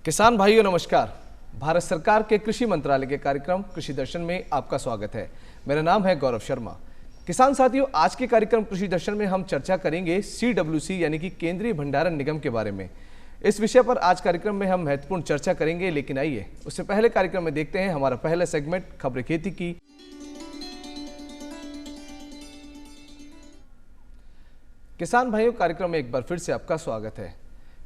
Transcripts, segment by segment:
किसान भाइयों नमस्कार। भारत सरकार के कृषि मंत्रालय के कार्यक्रम कृषि दर्शन में आपका स्वागत है। मेरा नाम है गौरव शर्मा। किसान साथियों, आज के कार्यक्रम कृषि दर्शन में हम चर्चा करेंगे CWC यानी कि केंद्रीय भंडारण निगम के बारे में। इस विषय पर आज कार्यक्रम में हम महत्वपूर्ण चर्चा करेंगे, लेकिन आइए उससे पहले कार्यक्रम में देखते हैं हमारा पहला सेगमेंट खबरें खेती की। किसान भाइयों, कार्यक्रम में एक बार फिर से आपका स्वागत है।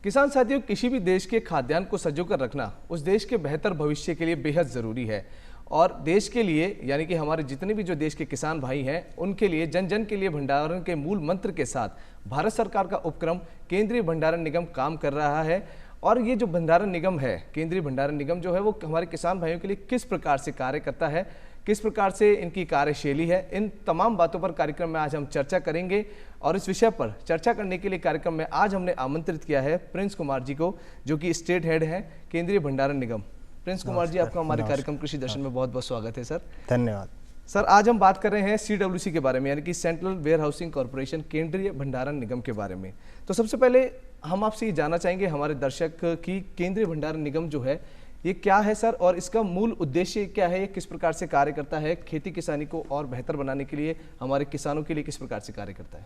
किसान साथियों, किसी भी देश के खाद्यान्न को संजो कर रखना उस देश के बेहतर भविष्य के लिए बेहद ज़रूरी है। और देश के लिए यानी कि हमारे जितने भी जो देश के किसान भाई हैं, उनके लिए जन जन के लिए भंडारण के मूल मंत्र के साथ भारत सरकार का उपक्रम केंद्रीय भंडारण निगम काम कर रहा है। और ये जो भंडारण निगम है, केंद्रीय भंडारण निगम जो है, वो हमारे किसान भाइयों के लिए किस प्रकार से कार्य करता है, किस प्रकार से इनकी कार्यशैली है, इन तमाम बातों पर कार्यक्रम में आज हम चर्चा करेंगे। और इस विषय पर चर्चा करने के लिए कार्यक्रम में आज हमने आमंत्रित किया है प्रिंस कुमार जी को, जो कि स्टेट हेड हैं केंद्रीय भंडारण निगम। प्रिंस कुमार जी, आपका हमारे कार्यक्रम कृषि दर्शन में बहुत बहुत स्वागत है सर। धन्यवाद सर। आज हम बात कर रहे हैं CWC के बारे में, यानी कि सेंट्रल वेयर हाउसिंग कॉर्पोरेशन, केंद्रीय भंडारण निगम के बारे में। तो सबसे पहले हम आपसे ये जानना चाहेंगे हमारे दर्शक की केंद्रीय भंडारण निगम जो है ये क्या है सर, और इसका मूल उद्देश्य क्या है, ये किस प्रकार से कार्य करता है, खेती किसानी को और बेहतर बनाने के लिए हमारे किसानों के लिए किस प्रकार से कार्य करता है।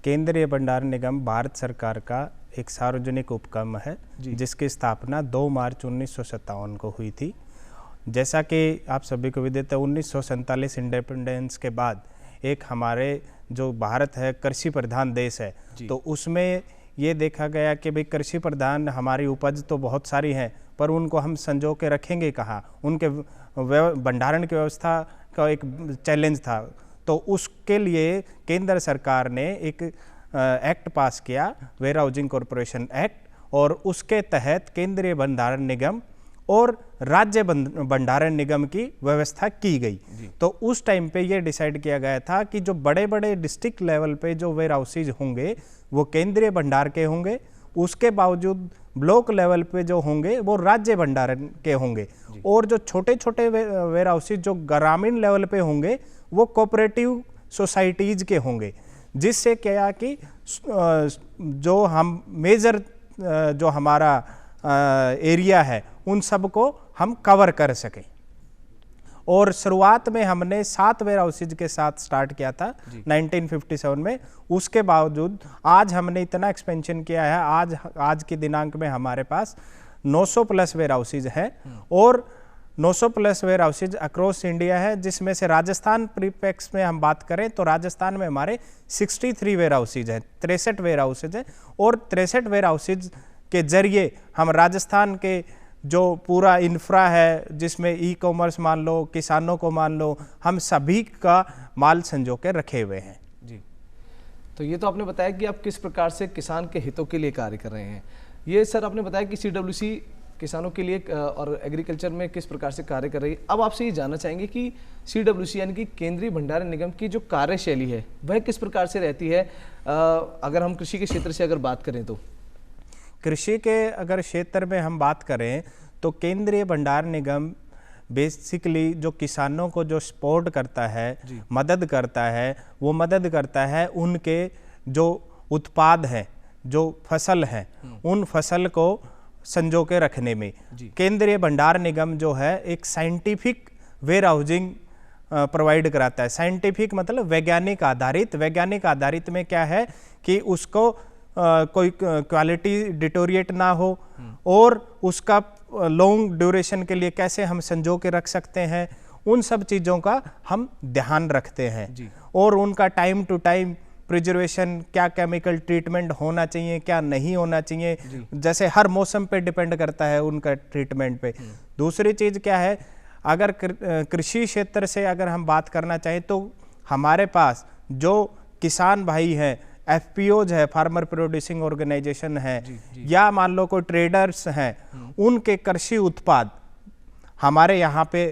केंद्रीय भंडारण निगम भारत सरकार का एक सार्वजनिक उपक्रम है जिसकी स्थापना 2 मार्च 1957 को हुई थी। जैसा कि आप सभी को विदित है, 1947 इंडिपेंडेंस के बाद एक हमारे जो भारत है कृषि प्रधान देश है, तो उसमें ये देखा गया कि भाई कृषि प्रधान हमारी उपज तो बहुत सारी हैं, पर उनको हम संजो के रखेंगे कहाँ, उनके भंडारण की व्यवस्था का एक चैलेंज था। तो उसके लिए केंद्र सरकार ने एक एक्ट पास किया, वेयर हाउसिंग कॉरपोरेशन एक्ट, और उसके तहत केंद्रीय भंडारण निगम और राज्य भंडारण निगम की व्यवस्था की गई। तो उस टाइम पे ये डिसाइड किया गया था कि जो बड़े बड़े डिस्ट्रिक्ट लेवल पे जो वेयर हाउसेज होंगे वो केंद्रीय भंडार के होंगे, उसके बावजूद ब्लॉक लेवल पे जो होंगे वो राज्य भंडारण के होंगे, और जो छोटे छोटे वेयर हाउसेज जो ग्रामीण लेवल पे होंगे वो कोऑपरेटिव सोसाइटीज के होंगे। जिससे क्या कि जो हम मेजर जो हमारा एरिया है उन सब को हम कवर कर सकें। और शुरुआत में हमने 7 वेयर हाउसेज के साथ स्टार्ट किया था 1957 में। उसके बावजूद आज हमने इतना एक्सपेंशन किया है, आज के दिनांक में हमारे पास 900 प्लस वेयर हाउसेज हैं, और 900 plus warehouses across India है। जिसमें से राजस्थान प्रीपेक्स में हम बात करें तो राजस्थान में हमारे 63 वेयर हाउसेज हैं, 63 वेयर हाउसेज हैं, और 63 वेयर हाउसेज के जरिए हम राजस्थान के जो पूरा इंफ्रा है, जिसमें ई-कॉमर्स मान लो, किसानों को मान लो, हम सभी का माल संजो के रखे हुए हैं जी। तो ये तो आपने बताया कि आप किस प्रकार से किसान के हितों के लिए कार्य कर रहे हैं। ये सर आपने बताया कि CWC किसानों के लिए और एग्रीकल्चर में किस प्रकार से कार्य कर रही है। अब आपसे ये जानना चाहेंगे कि CWC यानी कि केंद्रीय भंडारण निगम की जो कार्यशैली है वह किस प्रकार से रहती है। अगर हम कृषि के क्षेत्र से अगर बात करें तो कृषि के अगर क्षेत्र में हम बात करें तो केंद्रीय भंडारण निगम बेसिकली जो किसानों को जो सपोर्ट करता है, मदद करता है, वो मदद करता है उनके जो उत्पाद हैं, जो फसल हैं, उन फसल को संजो के रखने में। केंद्रीय भंडारण निगम जो है एक साइंटिफिक वेयर हाउसिंग प्रोवाइड कराता है। साइंटिफिक मतलब वैज्ञानिक आधारित। वैज्ञानिक आधारित में क्या है कि उसको कोई क्वालिटी डिटोरिएट ना हो, और उसका लॉन्ग ड्यूरेशन के लिए कैसे हम संजो के रख सकते हैं, उन सब चीज़ों का हम ध्यान रखते हैं। और उनका टाइम टू टाइम प्रिजर्वेशन, क्या केमिकल ट्रीटमेंट होना चाहिए, क्या नहीं होना चाहिए, जैसे हर मौसम पे डिपेंड करता है उनका ट्रीटमेंट पे। दूसरी चीज़ क्या है, अगर कृषि क्षेत्र से अगर हम बात करना चाहें तो हमारे पास जो किसान भाई हैं, FPOs है, फार्मर प्रोड्यूसिंग ऑर्गेनाइजेशन है, या मान लो कोई ट्रेडर्स हैं, उनके कृषि उत्पाद हमारे यहाँ पे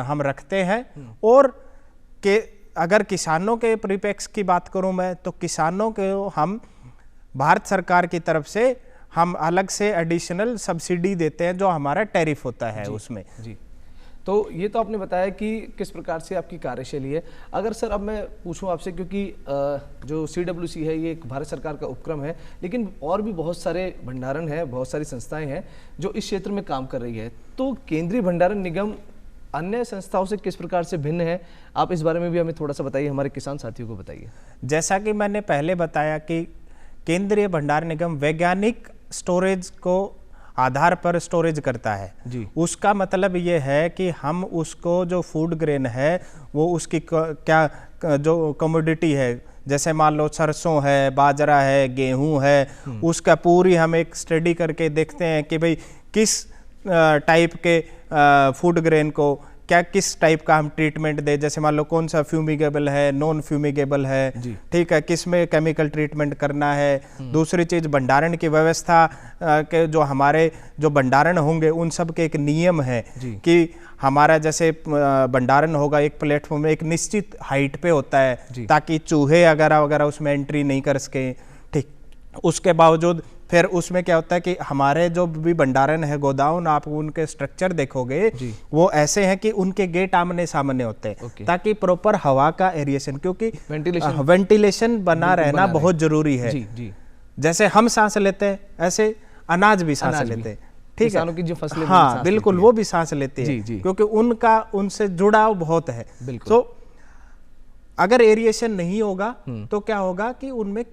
हम रखते हैं। और के अगर किसानों के परिपेक्ष की बात करूं मैं, तो किसानों के हम भारत सरकार की तरफ से हम अलग से एडिशनल सब्सिडी देते हैं, जो हमारा टैरिफ होता है उसमें। जी। तो ये तो आपने बताया कि किस प्रकार से आपकी कार्यशैली है। अगर सर अब मैं पूछूं आपसे, क्योंकि जो CWC है ये एक भारत सरकार का उपक्रम है, लेकिन और भी बहुत सारे भंडारण हैं, बहुत सारी संस्थाएं हैं जो इस क्षेत्र में काम कर रही है, तो केंद्रीय भंडारण निगम अन्य संस्थाओं से किस प्रकार से भिन्न है, आप इस बारे में भी हमें थोड़ा सा बताइए, हमारे किसान साथियों को बताइए। जैसा कि मैंने पहले बताया कि केंद्रीय भंडार निगम वैज्ञानिक स्टोरेज को आधार पर स्टोरेज करता है जी। उसका मतलब ये है कि हम उसको जो फूड ग्रेन है वो उसकी क्या जो कमोडिटी है, जैसे मान लो सरसों है, बाजरा है, गेहूं है, उसका पूरी हम एक स्टडी करके देखते हैं कि भाई किस टाइप के फूड ग्रेन को क्या किस टाइप का हम ट्रीटमेंट दे, जैसे मान लो कौन सा फ्यूमिगेबल है, नॉन फ्यूमिगेबल है, ठीक है, किस में केमिकल ट्रीटमेंट करना है। दूसरी चीज भंडारण की व्यवस्था के जो हमारे जो भंडारण होंगे उन सब के एक नियम है कि हमारा जैसे भंडारण होगा एक प्लेटफॉर्म में एक निश्चित हाइट पे होता है ताकि चूहे वगैरह उसमें एंट्री नहीं कर सके। ठीक, उसके बावजूद फिर उसमें क्या होता है कि हमारे जो भी भंडारण है गोदाउन, आप उनके स्ट्रक्चर देखोगे वो ऐसे हैं कि उनके गेट आमने सामने होते हैं ताकि प्रॉपर हवा का एरिएशन, क्योंकि वेंटिलेशन बना रहना बहुत जरूरी है। जैसे हम सांस लेते हैं ऐसे अनाज भी सांस लेते हैं, ठीक है, की जो फसलें, हाँ बिल्कुल, वो भी सांस लेते हैं क्योंकि उनका उनसे जुड़ाव बहुत है। तो अगर एरिएशन नहीं होगा तो क्या होगा कि उनमें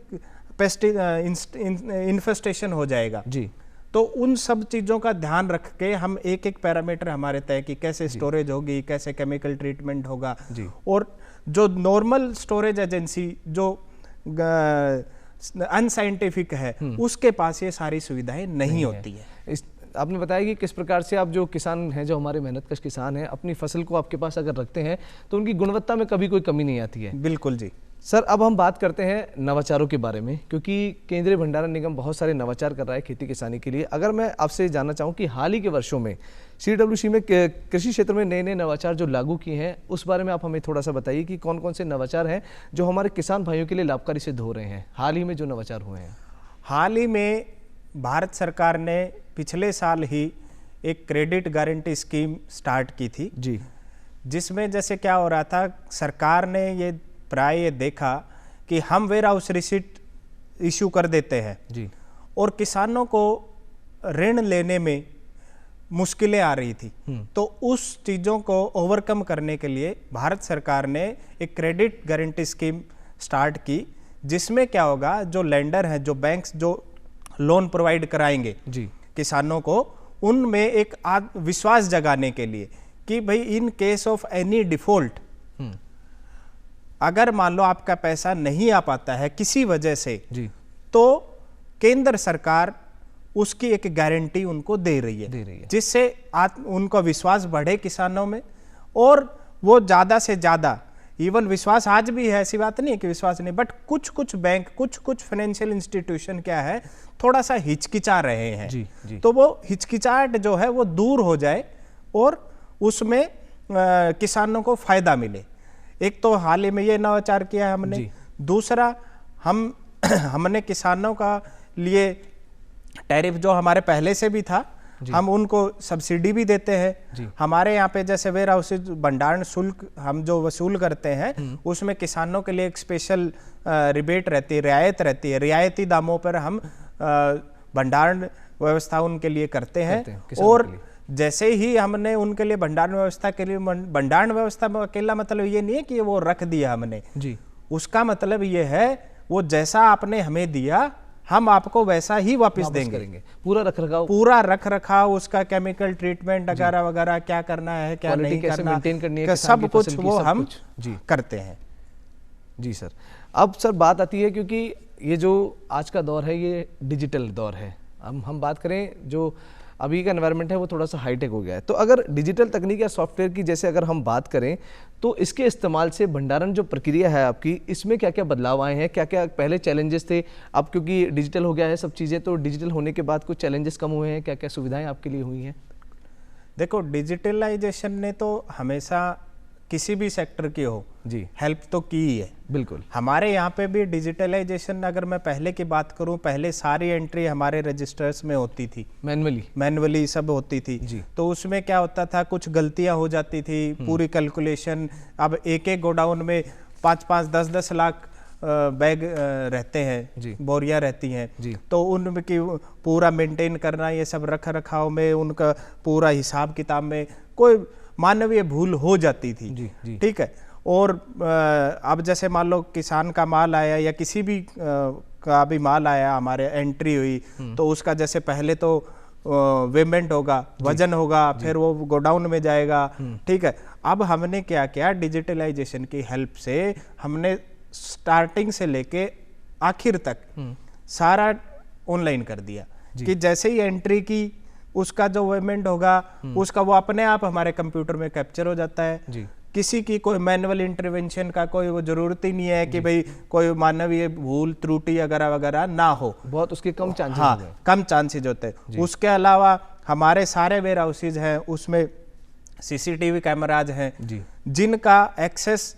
इन्फेस्टेशन हो जाएगा जी। तो उन सब चीज़ों का ध्यान रख के हम एक एक पैरामीटर हमारे तय कि कैसे स्टोरेज होगी, कैसे केमिकल ट्रीटमेंट होगा जी। और जो नॉर्मल स्टोरेज एजेंसी जो अनसाइंटिफिक है उसके पास ये सारी सुविधाएं नहीं होती है। आपने बताया कि किस प्रकार से आप जो किसान हैं, जो हमारे मेहनतकश किसान हैं, अपनी फसल को आपके पास अगर रखते हैं तो उनकी गुणवत्ता में कभी कोई कमी नहीं आती है। बिल्कुल जी। सर अब हम बात करते हैं नवाचारों के बारे में, क्योंकि केंद्रीय भंडारण निगम बहुत सारे नवाचार कर रहा है खेती किसानी के लिए। अगर मैं आपसे जानना चाहूँ कि हाल ही के वर्षों में CWC में कृषि क्षेत्र में नए नए नवाचार जो लागू किए हैं उस बारे में आप हमें थोड़ा सा बताइए कि कौन कौन से नवाचार हैं जो हमारे किसान भाइयों के लिए लाभकारी सिद्ध हो रहे हैं, हाल ही में जो नवाचार हुए हैं। हाल ही में भारत सरकार ने पिछले साल ही एक क्रेडिट गारंटी स्कीम स्टार्ट की थी जी, जिसमें जैसे क्या हो रहा था, सरकार ने ये प्राय ये देखा कि हम वेयर हाउस रिसीट इशू कर देते हैं जी, और किसानों को ऋण लेने में मुश्किलें आ रही थी। तो उस चीज़ों को ओवरकम करने के लिए भारत सरकार ने एक क्रेडिट गारंटी स्कीम स्टार्ट की, जिसमें क्या होगा, जो लेंडर हैं, जो बैंक्स जो लोन प्रोवाइड कराएंगे जी किसानों को, उनमें एक विश्वास जगाने के लिए कि भाई in case of any default, अगर मान लो आपका पैसा नहीं आ पाता है किसी वजह से जी, तो केंद्र सरकार उसकी एक गारंटी उनको दे रही है, जिससे उनको विश्वास बढ़े किसानों में, और वो ज़्यादा से ज़्यादा, इवन विश्वास आज भी है, ऐसी बात नहीं है कि विश्वास नहीं, बट कुछ बैंक, कुछ फाइनेंशियल इंस्टीट्यूशन क्या है, थोड़ा सा हिचकिचा रहे हैं जी। तो वो हिचकिचाहट जो है वो दूर हो जाए और उसमें किसानों को फायदा मिले। एक तो हाल ही में ये नवाचार किया है हमने। दूसरा, हमने किसानों का लिए टैरिफ जो हमारे पहले से भी था, हम उनको सब्सिडी भी देते हैं। हमारे यहाँ पे जैसे वेयर हाउस भंडारण शुल्क हम जो वसूल करते हैं उसमें किसानों के लिए एक स्पेशल रिबेट रहती है, रियायत रहती है, रियायती दामों पर हम भंडारण व्यवस्था उनके लिए करते हैं। और जैसे ही हमने उनके लिए भंडारण व्यवस्था के लिए, भंडारण व्यवस्था में अकेला मतलब ये नहीं है कि वो रख दिया हमने जी, उसका मतलब ये है वो जैसा आपने हमें दिया हम आपको वैसा ही वापस देंगे। पूरा रख रखाव उसका केमिकल ट्रीटमेंट वगैरह क्या करना है, क्या नहीं करना है, सब कुछ वो हम करते हैं जी। सर अब सर बात आती है, क्योंकि ये जो आज का दौर है ये डिजिटल दौर है, हम बात करें जो अभी का एनवायरनमेंट है वो थोड़ा सा हाईटेक हो गया है, तो अगर डिजिटल तकनीक या सॉफ्टवेयर की जैसे अगर हम बात करें तो इसके इस्तेमाल से भंडारण जो प्रक्रिया है आपकी, इसमें क्या क्या बदलाव आए हैं, क्या क्या पहले चैलेंजेस थे, अब क्योंकि डिजिटल हो गया है सब चीज़ें, तो डिजिटल होने के बाद कुछ चैलेंजेस कम हुए हैं, क्या क्या सुविधाएं आपके लिए हुई हैं? देखो, डिजिटलाइजेशन ने तो हमेशा किसी भी सेक्टर की हो जी, हेल्प तो की ही है। बिल्कुल। हमारे यहाँ पे भी डिजिटलाइजेशन, अगर मैं पहले की बात करूँ, पहले सारी एंट्री हमारे रजिस्टर्स में होती थी, मैनुअली सब होती थी जी। तो उसमें क्या होता था, कुछ गलतियां हो जाती थी, पूरी कैलकुलेशन। अब एक एक गोडाउन में 5-5, 10-10 लाख बैग रहते हैं, बोरियां रहती हैं, तो उनकी पूरा मेंटेन करना, ये सब रख रखाव में उनका पूरा हिसाब किताब में कोई मानवीय भूल हो जाती थी। ठीक है। और अब जैसे मान लो किसान का माल आया या किसी भी का भी माल आया, हमारे एंट्री हुई, तो उसका जैसे पहले तो वेमेंट होगा, वजन होगा, फिर वो गोडाउन में जाएगा। ठीक है। अब हमने क्या किया, डिजिटलाइजेशन की हेल्प से हमने स्टार्टिंग से लेके आखिर तक सारा ऑनलाइन कर दिया कि जैसे ही एंट्री की, उसका जो पेमेंट होगा उसका वो अपने आप हमारे कंप्यूटर में कैप्चर हो जाता है। किसी की कोई मैनुअल इंटरवेंशन का कोई वो जरूरत ही नहीं है कि भाई कोई मानवीय भूल त्रुटि वगैरह वगैरह ना हो, बहुत उसके कम चांसेस। हाँ, कम चांसेस होते हैं। उसके अलावा हमारे सारे वेयर हाउसेज हैं, उसमें सीसीटीवी कैमराज हैं जिनका एक्सेस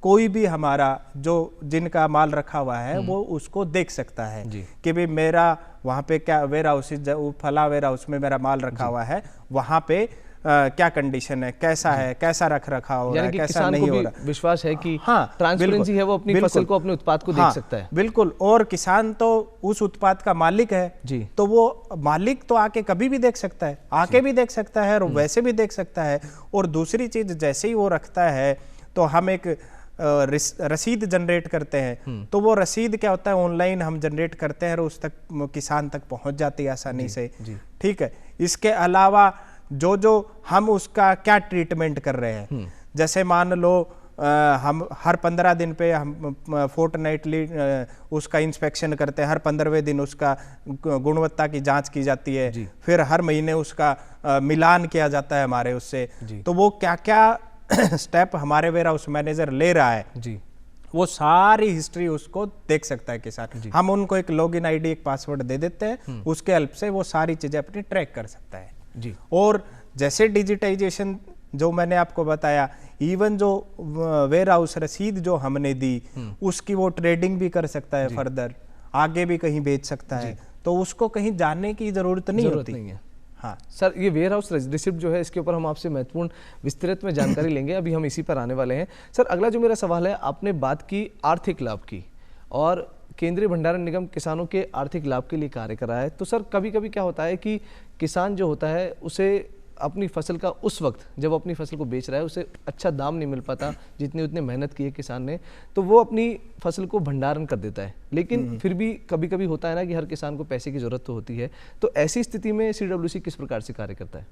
कोई भी हमारा जो जिनका माल रखा हुआ है वो उसको देख सकता है कि भाई मेरा वहाँ पे क्या वेयर हाउस, फला वेयर हाउस में मेरा माल रखा हुआ है, वहाँ पे क्या कंडीशन है, कैसा है, कैसा रख रखा हो रहा है, कैसा नहीं हो रहा। विश्वास है कि हाँ, ट्रांसपेरेंसी है, वो अपनी फसल को, अपने उत्पाद को देख सकता है। बिल्कुल। और किसान तो उस उत्पाद का मालिक है जी, तो वो मालिक तो आके कभी भी देख सकता है, आके भी देख सकता है और वैसे भी देख सकता है। और दूसरी चीज, जैसे ही वो रखता है तो हम एक रसीद जनरेट करते हैं, तो वो रसीद क्या होता है, ऑनलाइन हम जनरेट करते हैं और उस तक किसान तक पहुंच जाती है आसानी से। ठीक है। इसके अलावा जो जो हम उसका क्या ट्रीटमेंट कर रहे हैं, जैसे मान लो हम हर 15 दिन पे हम फोर्टनाइटली उसका इंस्पेक्शन करते हैं, हर 15वें दिन उसका गुणवत्ता की जांच की जाती है, फिर हर महीने उसका मिलान किया जाता है हमारे उससे। तो वो क्या क्या स्टेप हमारे वेयर हाउस मैनेजर ले रहा है वो सारी हिस्ट्री उसको देख सकता है किसान। हम उनको एक लॉगिन आईडी, एक पासवर्ड दे देते हैं, उसके हेल्प से वो सारी चीजें अपनी ट्रैक कर सकता है जी। और जैसे डिजिटाइजेशन जो मैंने आपको बताया, इवन जो वेयर हाउस रसीद जो हमने दी उसकी वो ट्रेडिंग भी कर सकता है, फर्दर आगे भी कहीं बेच सकता है, तो उसको कहीं जाने की जरूरत नहीं होती। हाँ सर, ये वेयर हाउस रिसिप्ट जो है, इसके ऊपर हम आपसे महत्वपूर्ण विस्तृत में जानकारी लेंगे, अभी हम इसी पर आने वाले हैं। सर, अगला जो मेरा सवाल है, आपने बात की आर्थिक लाभ की और केंद्रीय भंडारण निगम किसानों के आर्थिक लाभ के लिए कार्य कर रहा है, तो सर कभी कभी क्या होता है कि किसान जो होता है उसे अपनी फसल का उस वक्त जब अपनी फसल को बेच रहा है उसे अच्छा दाम नहीं मिल पाता जितनी उतनी मेहनत की है किसान ने, तो वो अपनी फसल को भंडारण कर देता है। लेकिन फिर भी कभी कभी होता है ना कि हर किसान को पैसे की जरूरत तो होती है, तो ऐसी स्थिति में सीडब्ल्यूसी किस प्रकार से कार्य करता है?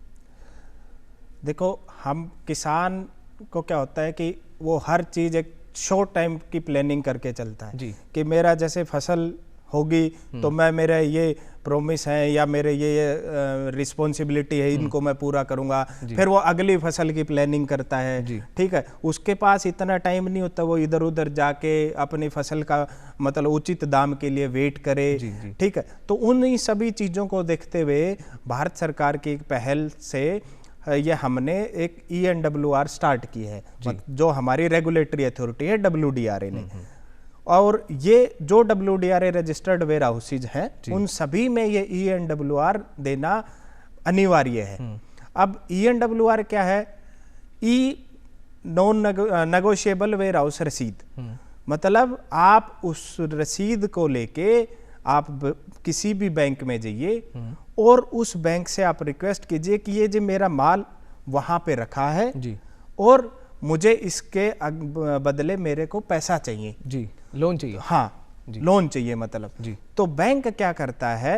देखो, हम किसान को क्या होता है कि वो हर चीज़ एक शॉर्ट टाइम की प्लानिंग करके चलता है जी। कि मेरा जैसे फसल होगी तो मैं, मेरा ये प्रॉमिस है या मेरे ये रिस्पॉन्सिबिलिटी है, इनको मैं पूरा करूंगा, फिर वो अगली फसल की प्लानिंग करता है। ठीक है। उसके पास इतना टाइम नहीं होता वो इधर उधर जाके अपनी फसल का मतलब उचित दाम के लिए वेट करे। ठीक है। तो उन सभी चीज़ों को देखते हुए भारत सरकार की एक पहल से ये हमने एक ENWR स्टार्ट की है, जो हमारी रेगुलेटरी अथॉरिटी है WDRA ने। और ये जो WDRA रजिस्टर्ड वेयर हाउसेज हैं उन सभी में ये ENWR देना अनिवार्य है। अब ENWR क्या है? नॉन नेगोशिएबल वेयर हाउस रसीद, मतलब आप उस रसीद को लेके आप किसी भी बैंक में जाइए और उस बैंक से आप रिक्वेस्ट कीजिए कि ये जो मेरा माल वहां पे रखा है जी, और मुझे इसके बदले मेरे को पैसा चाहिए जी, लोन चाहिए। हाँ जी, लोन चाहिए मतलब जी। तो बैंक क्या करता है,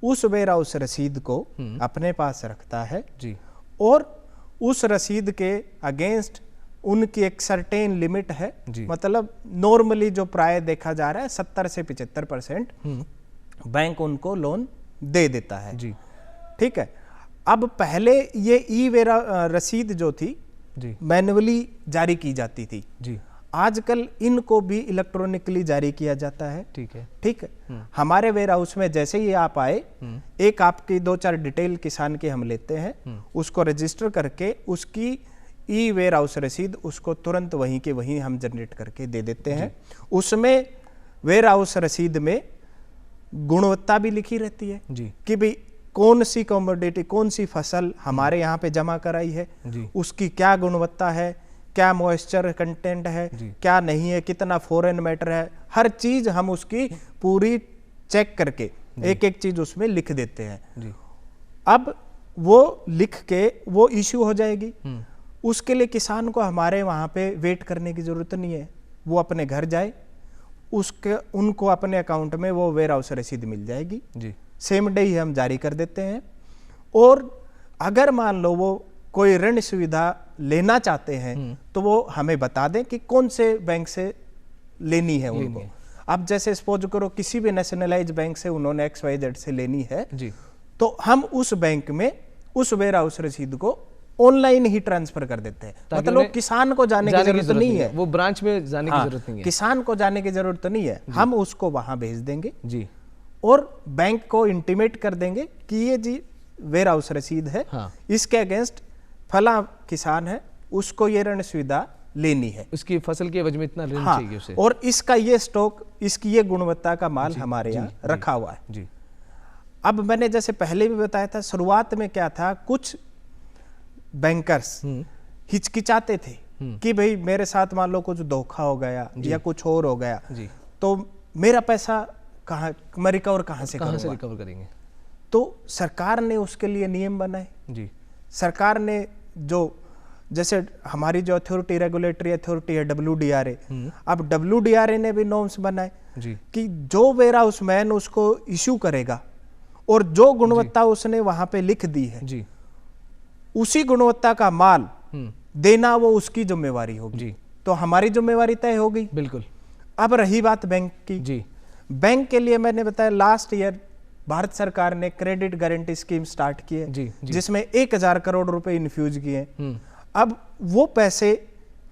उस वेयर हाउस रसीद को अपने पास रखता है जी, और उस रसीद के अगेंस्ट उनकी एक सर्टेन लिमिट है, मतलब नॉर्मली जो प्राय देखा जा रहा है 70 से 75% बैंक उनको लोन दे देता है जी। ठीक है। अब पहले ये रसीद जो थी मैन्युअली जारी की जाती थी जी, आजकल इनको भी इलेक्ट्रॉनिकली जारी किया जाता है। ठीक है। ठीक है। हमारे वेयर हाउस में जैसे ही आप आए, एक आपकी 2-4 डिटेल किसान की हम लेते हैं, उसको रजिस्टर करके उसकी ई वेयर हाउस रसीद उसको तुरंत वहीं के वहीं हम जनरेट करके दे देते हैं। उसमें वेयर हाउस रसीद में गुणवत्ता भी लिखी रहती है जी कि भाई कौन सी कमोडिटी, कौन सी फसल हमारे यहाँ पे जमा कराई है, उसकी क्या गुणवत्ता है, क्या मॉइस्चर कंटेंट है, क्या नहीं है, कितना फॉरेन मैटर है, हर चीज हम उसकी पूरी चेक करके एक एक चीज उसमें लिख देते हैं। अब वो लिख के वो इश्यू हो जाएगी। उसके लिए किसान को हमारे वहाँ पे वेट करने की जरूरत नहीं है, वो अपने घर जाए, उसके उनको अपने अकाउंट में वो वेयर हाउस रसीद मिल जाएगी जी। सेम डे ही हम जारी कर देते हैं। और अगर मान लो वो कोई ऋण सुविधा लेना चाहते हैं तो वो हमें बता दें कि कौन से बैंक से लेनी है उनको। अब जैसे सपोज करो किसी भी नेशनलाइज बैंक से उन्होंने XYZ से लेनी है जी, तो हम उस बैंक में उस वेयर हाउस रसीद को ऑनलाइन ही ट्रांसफर कर देते हैं। मतलब किसान को जाने की जरूरत नहीं है, वो ब्रांच में जाने की जरूरत नहीं है, किसान को जाने की जरूरत नहीं है, हम उसको वहां भेज देंगे जी। और बैंक को इंटीमेट कर देंगे कि ये जी वेयर हाउस रसीद है, इसके अगेंस्ट फला किसान है, उसको ये ऋण सुविधा लेनी है, उसकी फसल के एवज में इतना ऋण चाहिए उसे, और इसका ये स्टॉक, इसकी ये गुणवत्ता का माल हमारे यहाँ रखा हुआ है जी। अब मैंने जैसे पहले भी बताया था, शुरुआत में क्या था, कुछ बैंकर्स हिचकिचाते थे कि भाई मेरे साथ मान लो कुछ धोखा हो गया या कुछ और हो गया जी, तो मेरा पैसा कहाँ, मैं रिकवर कहाँ से रिकवर करेंगे। तो सरकार ने उसके लिए नियम बनाए जी। सरकार ने जो जैसे हमारी जो अथॉरिटी, रेगुलेटरी अथॉरिटी है WDRA, अब WDRA ने भी नॉर्म्स बनाए जी कि जो वेयर हाउस मैन उसको इश्यू करेगा और जो गुणवत्ता उसने वहां पे लिख दी है जी, उसी गुणवत्ता का माल देना वो उसकी जिम्मेवारी होगी जी। तो हमारी जिम्मेवारी तय हो गई बिल्कुल। अब रही बात बैंक की जी, बैंक के लिए मैंने बताया लास्ट ईयर भारत सरकार ने क्रेडिट गारंटी स्कीम स्टार्ट की है जी, जिसमें 1000 करोड़ रुपए इन्फ्यूज किए। अब वो पैसे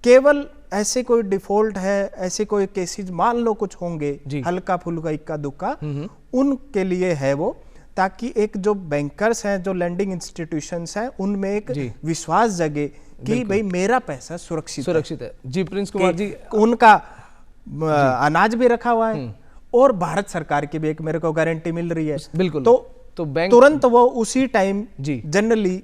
केवल ऐसे कोई डिफॉल्ट है, ऐसे कोई केसेस मान लो कुछ होंगे हल्का फुल्का इक्का दुक्का, उनके लिए है वो, ताकि एक जो बैंकर्स हैं, जो लैंडिंग इंस्टीट्यूशंस हैं, उनमें एक विश्वास जगे कि भाई मेरा पैसा सुरक्षित है जी। प्रिंस कुमार जी, उनका अनाज भी रखा हुआ है और भारत सरकार की भी एक मेरे को गारंटी मिल रही है बिल्कुल। तो बैंक तुरंत वो उसी टाइम जनरली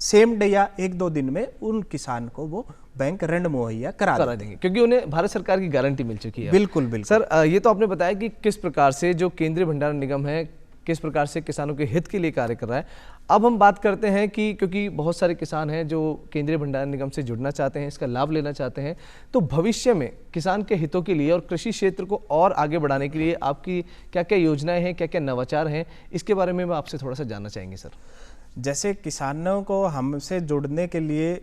सेम डे या 1-2 दिन में उन किसान को वो बैंक ऋण मुहैया करा देंगे, क्योंकि उन्हें भारत सरकार की गारंटी मिल चुकी है। बिल्कुल बिल्कुल। सर, ये तो आपने बताया कि किस प्रकार से जो केंद्रीय भंडारण निगम है किस प्रकार से किसानों के हित के लिए कार्य कर रहा है। अब हम बात करते हैं कि क्योंकि बहुत सारे किसान हैं जो केंद्रीय भंडारण निगम से जुड़ना चाहते हैं, इसका लाभ लेना चाहते हैं, तो भविष्य में किसान के हितों के लिए और कृषि क्षेत्र को और आगे बढ़ाने के लिए आपकी क्या क्या योजनाएं हैं, क्या क्या नवाचार हैं, इसके बारे में आपसे थोड़ा सा जानना चाहेंगे सर। जैसे किसानों को हमसे जुड़ने के लिए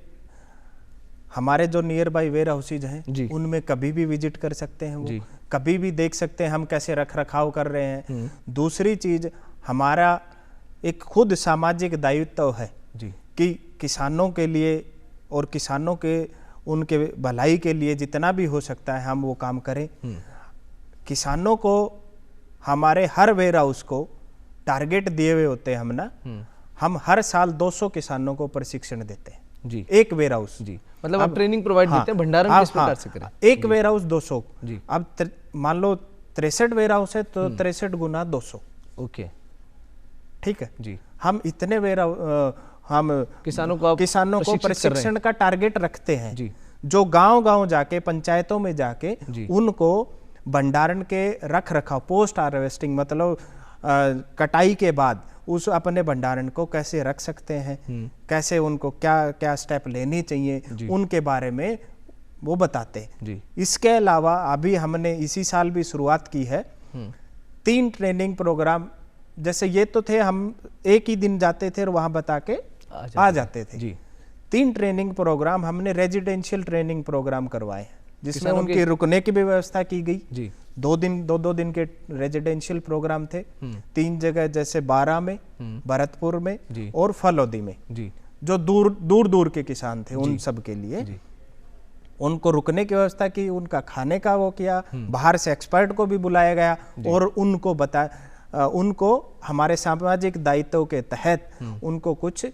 हमारे जो नियर बाई वेयर हाउसेज हैं उनमें कभी भी विजिट कर सकते हैं, वो कभी भी देख सकते हैं हम कैसे रख रखाव कर रहे हैं। दूसरी चीज, हमारा एक खुद सामाजिक दायित्व है जी कि किसानों के लिए और किसानों के उनके भलाई के लिए जितना भी हो सकता है हम वो काम करें। किसानों को हमारे हर वेयर हाउस को टारगेट दिए हुए होते हैं हम ना, हम हर साल 200 किसानों को प्रशिक्षण देते हैं जी, एक वेयर हाउस जी। मतलब आप ट्रेनिंग प्रोवाइड देते हैं, भंडारण किस प्रकार से करें? एक वेयर हाउस 200 जी। अब मान लो 63 वेयर हाउस है तो 63 गुना 200 ओके, ठीक है जी। हम इतने वेयर हम किसानों को प्रशिक्षण का टारगेट रखते हैं जी, जो गांव-गांव जाके पंचायतों में जाके उनको भंडारण के रख रखाव, पोस्ट हार्वेस्टिंग मतलब कटाई के बाद उस अपने भंडारण को कैसे रख सकते हैं, कैसे उनको क्या क्या स्टेप लेने चाहिए उनके बारे में वो बताते हैं जी। इसके अलावा अभी हमने इसी साल भी शुरुआत की है 3 ट्रेनिंग प्रोग्राम। जैसे ये तो थे हम एक ही दिन जाते थे और वहां बता के आ जाते थे जी। 3 ट्रेनिंग प्रोग्राम हमने रेजिडेंशियल ट्रेनिंग प्रोग्राम करवाए जिसमें उनकी रुकने की भी व्यवस्था की गई जी। 2 दिन के रेजिडेंशियल प्रोग्राम थे 3 जगह, जैसे बारा में, भरतपुर में और फलोदी में जी। जो दूर के किसान थे उन सब के लिए उनको रुकने की व्यवस्था की, उनका खाने का वो किया, बाहर से एक्सपर्ट को भी बुलाया गया और उनको हमारे सामाजिक दायित्व के तहत उनको कुछ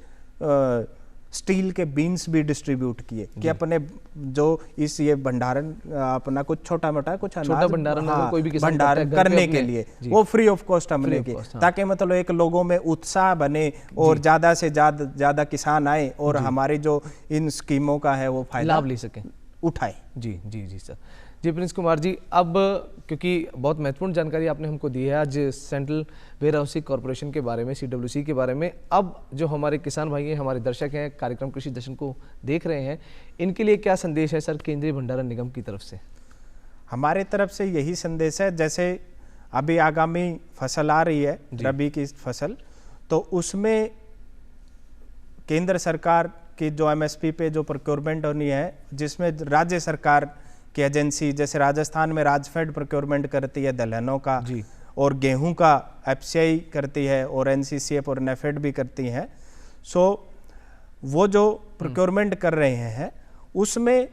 स्टील के बीन्स भी डिस्ट्रीब्यूट किए कि अपने जो इस ये भंडारण अपना कुछ छोटा मोटा कुछ छोटा भंडारण अगर कोई भी किसान भंडारण करता है घर पे करने अपने, के लिए जी। वो फ्री ऑफ कॉस्ट हमने Free of की, cost, हाँ। ताकि मतलब एक लोगों में उत्साह बने और ज्यादा से ज्यादा किसान आए और हमारी जो इन स्कीमों का है वो फायदा लाभ ले सकें, उठाए। जी जी जी सर। जी प्रिंस कुमार जी, अब क्योंकि बहुत महत्वपूर्ण जानकारी आपने हमको दी है आज सेंट्रल वेयर हाउसिंग कॉर्पोरेशन के बारे में, CWC के बारे में, अब जो हमारे किसान भाई हैं, हमारे दर्शक हैं, कार्यक्रम कृषि दर्शन को देख रहे हैं, इनके लिए क्या संदेश है सर केंद्रीय भंडारण निगम की तरफ से? हमारे तरफ से यही संदेश है, जैसे अभी आगामी फसल आ रही है रबी की फसल, तो उसमें केंद्र सरकार की जो MSP पे जो प्रोक्योरमेंट होनी है, जिसमें राज्य सरकार की एजेंसी जैसे राजस्थान में राजफेड प्रोक्योरमेंट करती है दलहनों का जी। और गेहूं का FCI करती है और NCCF और नेफेड भी करती हैं। सो वो जो प्रोक्योरमेंट कर रहे हैं उसमें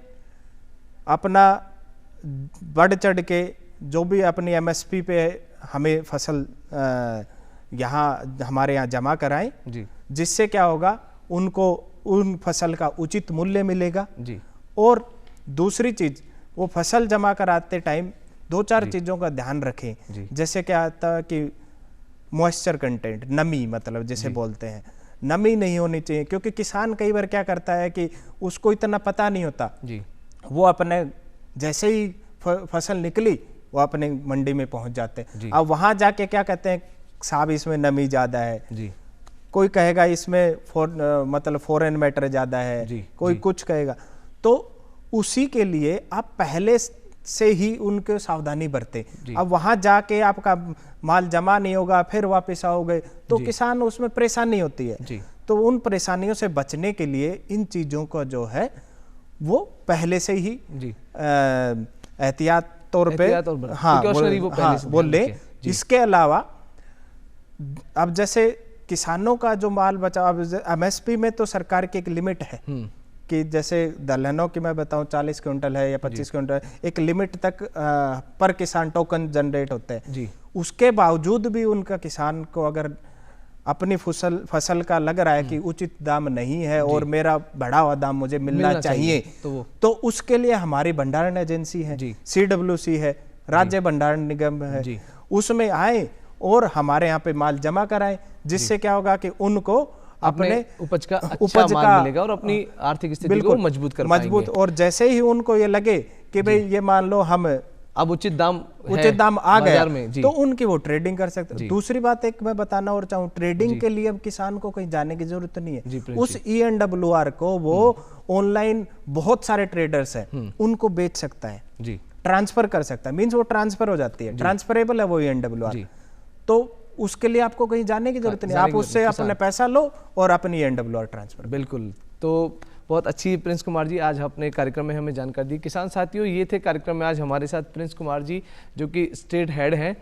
अपना बढ़ चढ़ के जो भी अपनी MSP पे हमें फसल यहाँ हमारे यहाँ जमा कराएं जी। जिससे क्या होगा, उनको उन फसल का उचित मूल्य मिलेगा। जी। और दूसरी चीज, वो फसल जमा कराते टाइम 2-4 चीजों का ध्यान रखें। जैसे क्या आता है कि मॉइस्चर कंटेंट, नमी मतलब जिसे बोलते हैं, नमी नहीं होनी चाहिए, क्योंकि किसान कई बार क्या करता है कि उसको इतना पता नहीं होता जी। वो अपने जैसे ही फसल निकली वो अपने मंडी में पहुंच जाते हैं। अब वहां जाके क्या कहते हैं, साहब इसमें नमी ज्यादा है जी। कोई कहेगा इसमें मतलब फॉरेन मैटर ज्यादा है जी, कोई कुछ कहेगा, तो उसी के लिए आप पहले से ही उनके सावधानी बरते। अब वहां जाके आपका माल जमा नहीं होगा, फिर वापस आओगे तो किसान उसमें परेशानी होती है जी। तो उन परेशानियों से बचने के लिए इन चीजों का जो है वो पहले से ही एहतियात तौर पे बोल ले। इसके अलावा अब जैसे किसानों का जो माल बचा, अब MSP में तो सरकार की एक लिमिट है कि जैसे दलहनों की मैं बताऊं 40 क्विंटल है या 25 क्विंटल, एक लिमिट तक पर किसान टोकन जनरेट होते हैं। उसके बावजूद भी उनका किसान को अगर अपनी फसल का लग रहा है कि उचित दाम नहीं है और मेरा बढ़ा हुआ दाम मुझे मिलना चाहिए तो उसके लिए हमारी भंडारण एजेंसी है, CWC है, राज्य भंडारण निगम है, उसमें आए और हमारे यहाँ पे माल जमा कराएं, जिससे क्या होगा कि उनको अपने उपज का अच्छा माल मिलेगा और अपनी आर्थिक स्थिति को मजबूत कर पाएंगे। और जैसे ही उनको ये लगे कि भाई ये मान लो हम अब उचित दाम आ गया तो उनकी वो ट्रेडिंग कर सकते हैं। दूसरी बात एक मैं बताना और चाहूँ, ट्रेडिंग के लिए अब किसान को कहीं जाने की जरूरत नहीं है। उस ENWR को वो ऑनलाइन बहुत सारे ट्रेडर्स हैं उनको बेच सकता है, ट्रांसफर कर सकता है, मीन्स वो ट्रांसफर हो जाती है, ट्रांसफरेबल है वो ENWR। तो उसके लिए आपको कहीं जाने की जरूरत नहीं, आप उससे अपने पैसा लो और अपनी ENWR ट्रांसफर। बिल्कुल, तो बहुत अच्छी प्रिंस कुमार जी आज अपने कार्यक्रम में हमें जानकारी दी। किसान साथियों, ये थे कार्यक्रम में आज हमारे साथ प्रिंस कुमार जी जो कि स्टेट हेड हैं,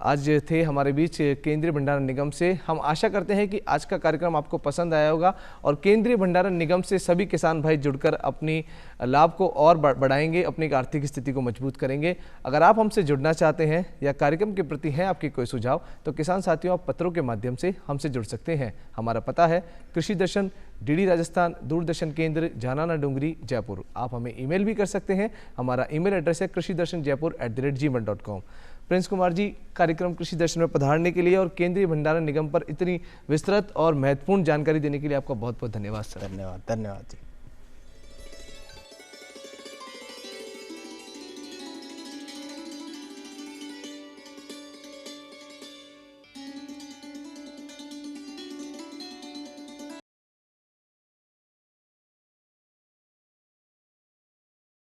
आज थे हमारे बीच केंद्रीय भंडारण निगम से। हम आशा करते हैं कि आज का कार्यक्रम आपको पसंद आया होगा और केंद्रीय भंडारण निगम से सभी किसान भाई जुड़कर अपनी लाभ को और बढ़ाएंगे, अपनी आर्थिक स्थिति को मजबूत करेंगे। अगर आप हमसे जुड़ना चाहते हैं या कार्यक्रम के प्रति हैं आपके कोई सुझाव, तो किसान साथियों आप पत्रों के माध्यम से हमसे जुड़ सकते हैं। हमारा पता है कृषि दर्शन, DD राजस्थान, दूरदर्शन केंद्र, जानाना डूंगरी, जयपुर। आप हमें ईमेल भी कर सकते हैं, हमारा ईमेल एड्रेस है krishidarshanjaipur@gmail.com। प्रिंस कुमार जी, कार्यक्रम कृषि दर्शन में पधारने के लिए और केंद्रीय भंडारण निगम पर इतनी विस्तृत और महत्वपूर्ण जानकारी देने के लिए आपका बहुत बहुत धन्यवाद सर। धन्यवाद जी।